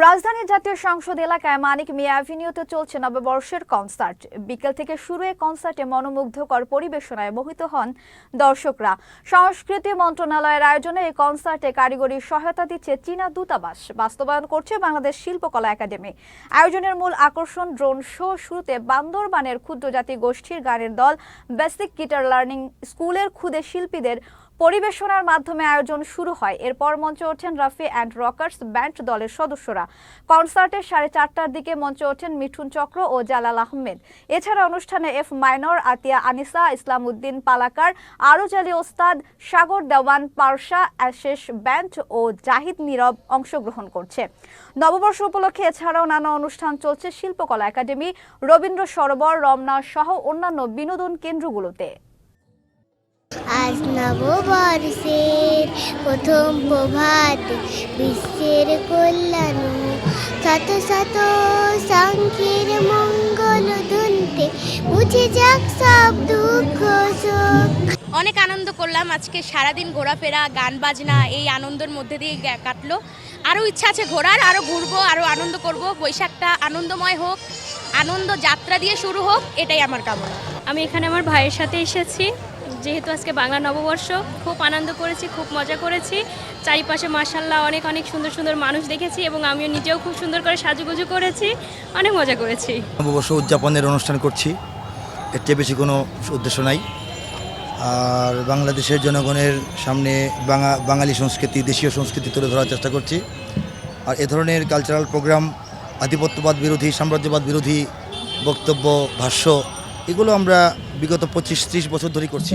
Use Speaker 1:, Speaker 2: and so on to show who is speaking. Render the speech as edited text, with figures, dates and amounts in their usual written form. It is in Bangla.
Speaker 1: রাজধানীর জাতীয় সংসদ এলাকায় মানিক মিয়া অ্যাভিনিউতে চলছে নববর্ষের কনসার্ট। বিকেল থেকে শুরু এই কনসার্টে মনোমুগ্ধকর পরিবেশনায় মোহিত হন দর্শকরা। সংস্কৃতি মন্ত্রণালয়ের আয়োজনে এই কনসার্টে কারিগরি সহায়তা দিচ্ছে চীনা দূতাবাস, বাস্তবায়ন করছে বাংলাদেশ শিল্পকলা একাডেমি। আয়োজনের মূল আকর্ষণ ড্রোন শো। শুরুতে বান্দরবানের ক্ষুদ্র জাতি গোষ্ঠীর গানের দল বেসিক গিটার লার্নিং স্কুলের ক্ষুদে শিল্পীদের পরিবেশনার মাধ্যমে আয়োজন শুরু হয়। এরপর মঞ্চে ওঠেন রাফি অ্যান্ড রকার্স ব্যান্ড দলের সদস্যরা। কনসার্টের 4:30টার দিকে মঞ্চে ওঠেন মিঠুন চক্র ও জালাল আহমেদ। এছাড়া অনুষ্ঠানে এফ মাইনর, আতিয়া আনিসা, ইসলাম উদ্দিন পালাকার, আরজ আলী ওস্তাদ, সাগর দেওয়ান পারসা, অ্যাশেষ ব্যান্ড ও জাহিদ নীরব অংশগ্রহণ করছে। নববর্ষ উপলক্ষে এছাড়াও নানা অনুষ্ঠান চলছে শিল্পকলা একাডেমি, রবীন্দ্র সরোবর, রমনা সহ অন্যান্য বিনোদন কেন্দ্রগুলোতে।
Speaker 2: আজ নববর্ষের প্রথম প্রভাত, বিশ্বের কল্যাণ, শত শত সংখ্যের মঙ্গল ধুনতে বুঝে যাক সব দুঃখ শোক।
Speaker 3: অনেক আনন্দ করলাম আজকে, সারাদিন ঘোরাফেরা, গান বাজনা, এই আনন্দের মধ্যে দিয়ে কাটলো। আরও ইচ্ছা আছে ঘোরার, আরও ঘুরবো, আরও আনন্দ করব। বৈশাখটা আনন্দময় হোক, আনন্দ যাত্রা দিয়ে শুরু হোক, এটাই আমার কামনা।
Speaker 4: আমি এখানে আমার ভাইয়ের সাথে এসেছি, যেহেতু আজকে বাংলা নববর্ষ। খুব আনন্দ করেছি, খুব মজা করেছি। চারিপাশে মাশাআল্লাহ অনেক অনেক সুন্দর সুন্দর মানুষ দেখেছি এবং আমিও নিজেও খুব সুন্দর করে সাজুগুজু করেছি, অনেক মজা করেছি।
Speaker 5: নববর্ষ উদযাপনের অনুষ্ঠান করছি, এর চেয়ে বেশি কোনো উদ্দেশ্য নাই। আর বাংলাদেশের জনগণের সামনে বাঙালি সংস্কৃতি, দেশীয় সংস্কৃতি তুলে ধরার চেষ্টা করছি। আর এ ধরনের কালচারাল প্রোগ্রাম, আধিপত্যবাদ বিরোধী, সাম্রাজ্যবাদ বিরোধী বক্তব্য, ভাষ্য, এগুলো আমরা বিগত 25-30 বছর ধরেই করছি।